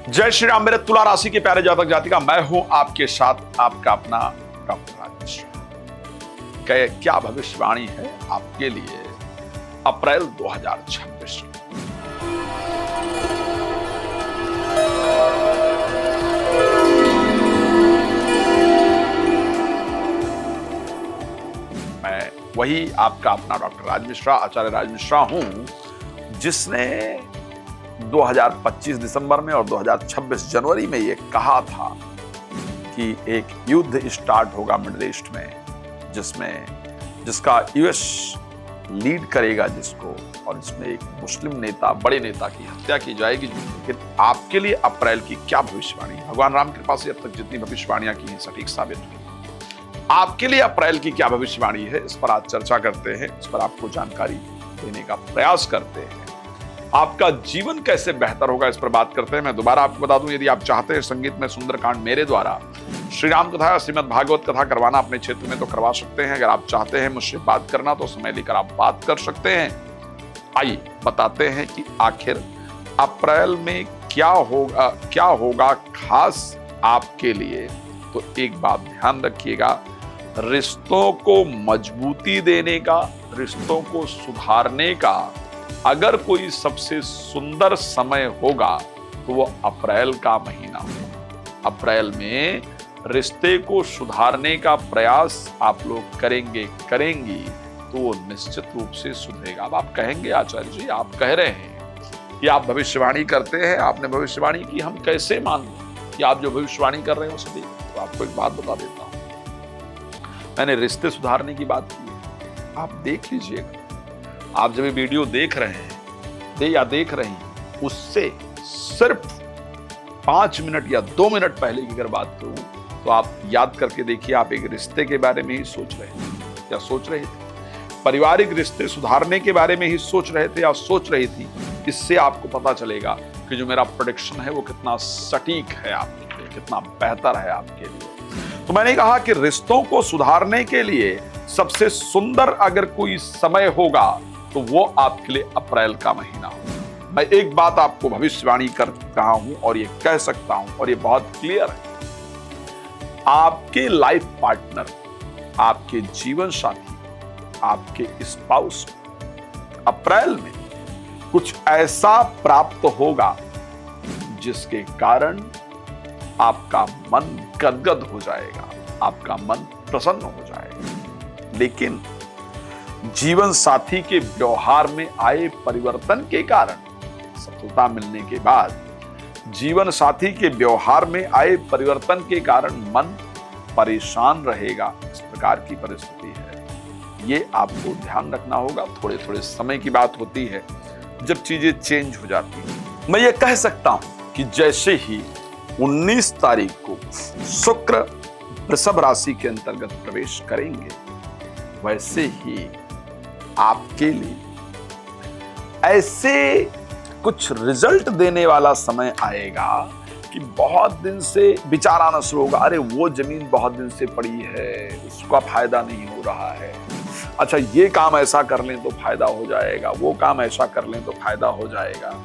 जय श्री राम। मेरे तुला राशि के प्यारे जातक जातिका, मैं हूं आपके साथ आपका अपना डॉक्टर राजेश। क्या भविष्यवाणी है आपके लिए अप्रैल 2026। मैं वही आपका अपना डॉक्टर राज मिश्रा, आचार्य राज मिश्रा हूं, जिसने 2025 दिसंबर में और 2026 जनवरी में ये कहा था कि एक युद्ध स्टार्ट होगा मिडिल ईस्ट में, जिसका यूएस लीड करेगा जिसको, और इसमें एक मुस्लिम नेता, बड़े नेता की हत्या की जाएगी। लेकिन आपके लिए अप्रैल की क्या भविष्यवाणी, भगवान राम कृपा से अब तक जितनी भविष्यवाणियां की हैं सटीक साबित हुई। आपके लिए अप्रैल की क्या भविष्यवाणी है, इस पर आज चर्चा करते हैं, इस पर आपको जानकारी देने का प्रयास करते हैं। आपका जीवन कैसे बेहतर होगा, इस पर बात करते हैं। मैं दोबारा आपको बता दूं, यदि आप चाहते हैं संगीत में सुंदरकांड मेरे द्वारा श्री राम कथा या श्रीमद् भागवत कथा करवाना अपने क्षेत्र में तो करवा सकते हैं। अगर आप चाहते हैं मुझसे बात करना तो समय लेकर आप बात कर सकते हैं। आइए बताते हैं कि आखिर अप्रैल में क्या होगा खास आपके लिए। तो एक बात ध्यान रखिएगा, रिश्तों को मजबूती देने का, रिश्तों को सुधारने का अगर कोई सबसे सुंदर समय होगा तो वो अप्रैल का महीना होगा। अप्रैल में रिश्ते को सुधारने का प्रयास आप लोग करेंगी तो वो निश्चित रूप से सुधरेगा। अब आप कहेंगे आचार्य जी, आप कह रहे हैं कि आप भविष्यवाणी करते हैं, आपने भविष्यवाणी की, हम कैसे मान लें कि आप जो भविष्यवाणी कर रहे हैं उसे देखें। तो आपको एक बात बता देता हूं, मैंने रिश्ते सुधारने की बात की है, आप देख लीजिएगा। आप जब ये वीडियो देख रहे हैं या देख रही हैं, उससे सिर्फ 5 मिनट या 2 मिनट पहले की अगर बात करूं तो आप याद करके देखिए, आप एक रिश्ते के बारे में ही सोच रहे थे या सोच रहे थे, पारिवारिक रिश्ते सुधारने के बारे में ही सोच रहे थे या सोच रही थी। इससे आपको पता चलेगा कि जो मेरा प्रेडिक्शन है वो कितना सटीक है आपके लिए, कितना बेहतर है आपके लिए। तो मैंने कहा कि रिश्तों को सुधारने के लिए सबसे सुंदर अगर कोई समय होगा तो वो आपके लिए अप्रैल का महीना होगा। मैं एक बात आपको भविष्यवाणी कर रहा हूं और ये कह सकता हूं, और ये बहुत क्लियर है, आपके लाइफ पार्टनर, आपके जीवन साथी, आपके स्पाउस अप्रैल में कुछ ऐसा प्राप्त होगा जिसके कारण आपका मन गदगद हो जाएगा, आपका मन प्रसन्न हो जाएगा। लेकिन जीवन साथी के व्यवहार में आए परिवर्तन के कारण, सफलता मिलने के बाद जीवन साथी के व्यवहार में आए परिवर्तन के कारण मन परेशान रहेगा। इस प्रकार की परिस्थिति है, ये आपको ध्यान रखना होगा। थोड़े थोड़े समय की बात होती है जब चीजें चेंज हो जाती हैं। मैं ये कह सकता हूं कि जैसे ही 19 तारीख को शुक्र वृषभ राशि के अंतर्गत प्रवेश करेंगे, वैसे ही आपके लिए ऐसे कुछ रिजल्ट देने वाला समय आएगा कि बहुत दिन से विचार आना शुरू होगा, अरे वो जमीन बहुत दिन से पड़ी है, उसका फायदा नहीं हो रहा है, अच्छा ये काम ऐसा कर लें तो फायदा हो जाएगा, वो काम ऐसा कर लें तो फायदा हो जाएगा।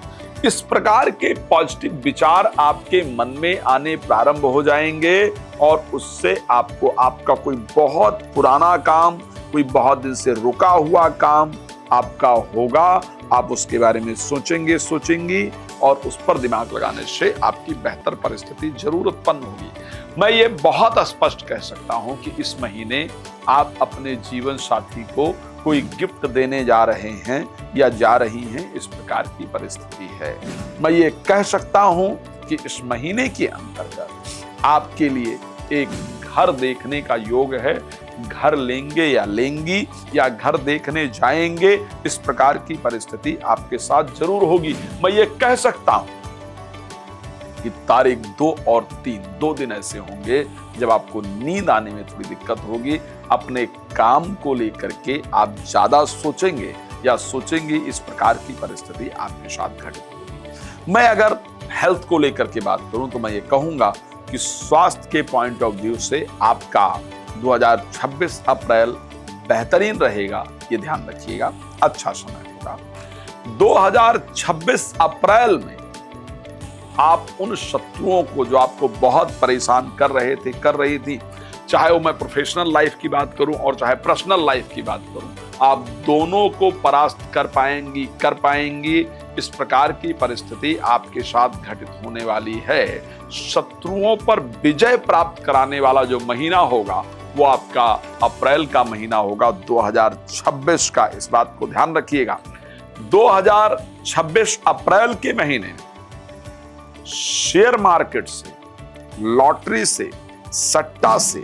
इस प्रकार के पॉजिटिव विचार आपके मन में आने प्रारंभ हो जाएंगे और उससे आपको आपका कोई बहुत पुराना काम, कोई बहुत दिन से रुका हुआ काम आपका होगा। आप उसके बारे में सोचेंगी और उस पर दिमाग लगाने से आपकी बेहतर परिस्थिति जरूर उत्पन्न होगी। मैं ये बहुत स्पष्ट कह सकता हूं कि इस महीने आप अपने जीवन साथी को कोई गिफ्ट देने जा रहे हैं या जा रही हैं, इस प्रकार की परिस्थिति है। मैं ये कह सकता हूं कि इस महीने के अंतर्गत आपके लिए एक घर देखने का योग है, घर लेंगे या लेंगी या घर देखने जाएंगे, इस प्रकार की परिस्थिति आपके साथ जरूर होगी। मैं ये कह सकता हूं कि तारीख 2 और 3 2 दिन ऐसे होंगे जब आपको नींद आने में थोड़ी दिक्कत होगी। अपने काम को लेकर के आप ज्यादा सोचेंगे या सोचेंगे, इस प्रकार की परिस्थिति आपके साथ घटित होगी। मैं अगर हेल्थ को लेकर के बात करूं तो मैं ये कहूंगा कि स्वास्थ्य के पॉइंट ऑफ व्यू से आपका 2026 अप्रैल बेहतरीन रहेगा, ये ध्यान रखिएगा, अच्छा समय होगा। 2026 अप्रैल में आप उन शत्रुओं को जो आपको बहुत परेशान कर रहे थे, कर रही थी, चाहे वो मैं प्रोफेशनल लाइफ की बात करूं और चाहे पर्सनल लाइफ की बात करूं, आप दोनों को परास्त कर पाएंगी। इस प्रकार की परिस्थिति आपके साथ घटित होने वाली है। शत्रुओं पर विजय प्राप्त कराने वाला जो महीना होगा वो आपका अप्रैल का महीना होगा 2026 का। इस बात को ध्यान रखिएगा। 2026 अप्रैल के महीने शेयर मार्केट से, लॉटरी से, सट्टा से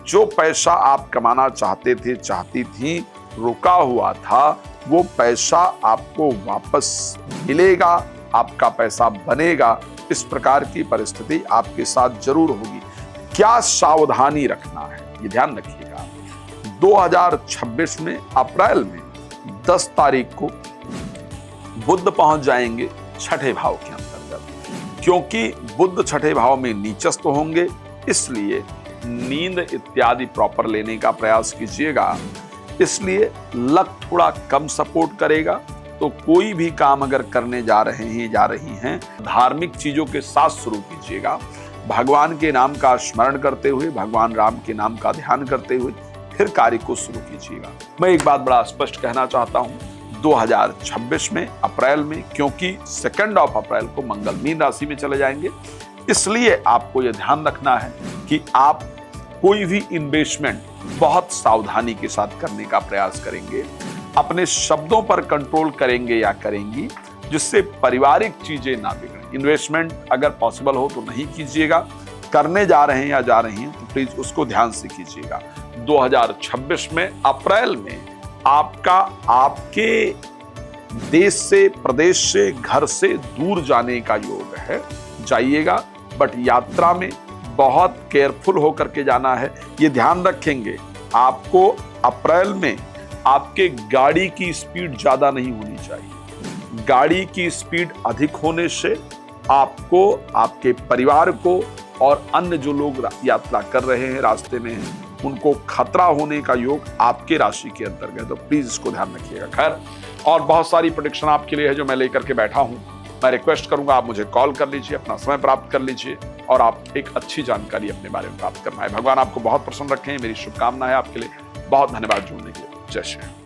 जो पैसा आप कमाना चाहते थे, चाहती थी, रुका हुआ था, वो पैसा आपको वापस मिलेगा, आपका पैसा बनेगा। इस प्रकार की परिस्थिति आपके साथ जरूर होगी। क्या सावधानी रखना है ये ध्यान रखिएगा। 2026 में अप्रैल में 10 तारीख को बुध पहुंच जाएंगे छठे भाव के अंतर्गत। क्योंकि बुध छठे भाव में नीचस्थ होंगे, इसलिए नींद इत्यादि प्रॉपर लेने का प्रयास कीजिएगा। इसलिए लक थोड़ा कम सपोर्ट करेगा। तो कोई भी काम अगर करने जा रही हैं, धार्मिक चीजों के साथ शुरू कीजिएगा। भगवान के नाम का स्मरण करते हुए, भगवान राम के नाम का ध्यान करते हुए फिर कार्य को शुरू कीजिएगा। मैं एक बात बड़ा स्पष्ट कहना चाहता हूं, 2026 में अप्रैल में, क्योंकि 2 अप्रैल को मंगल मीन राशि में चले जाएंगे, इसलिए आपको यह ध्यान रखना है कि आप कोई भी इन्वेस्टमेंट बहुत सावधानी के साथ करने का प्रयास करेंगे। अपने शब्दों पर कंट्रोल करेंगे या करेंगी, जिससे पारिवारिक चीजें ना बिगड़े। इन्वेस्टमेंट अगर पॉसिबल हो तो नहीं कीजिएगा। करने जा रहे हैं या जा रही हैं तो प्लीज उसको ध्यान से कीजिएगा। 2026 में अप्रैल में आपका आपके देश से, प्रदेश से, घर से दूर जाने का योग है। जाइएगा, बट यात्रा में बहुत केयरफुल होकर के जाना है। ये ध्यान रखेंगे आपको अप्रैल में आपके गाड़ी की स्पीड ज्यादा नहीं होनी चाहिए। गाड़ी की स्पीड अधिक होने से आपको, आपके परिवार को और अन्य जो लोग यात्रा कर रहे हैं, रास्ते में हैं, उनको खतरा होने का योग आपके राशि के अंतर्गत है। तो प्लीज इसको ध्यान रखिएगा। खैर, और बहुत सारी प्रेडिक्शन आपके लिए है जो मैं लेकर के बैठा हूं। मैं रिक्वेस्ट करूंगा आप मुझे कॉल कर लीजिए, अपना समय प्राप्त कर लीजिए और आप एक अच्छी जानकारी अपने बारे में प्राप्त करना है। भगवान आपको बहुत प्रसन्न रखें, मेरी शुभकामना है आपके लिए। बहुत धन्यवाद जुड़ने के लिए। जय श्री राम।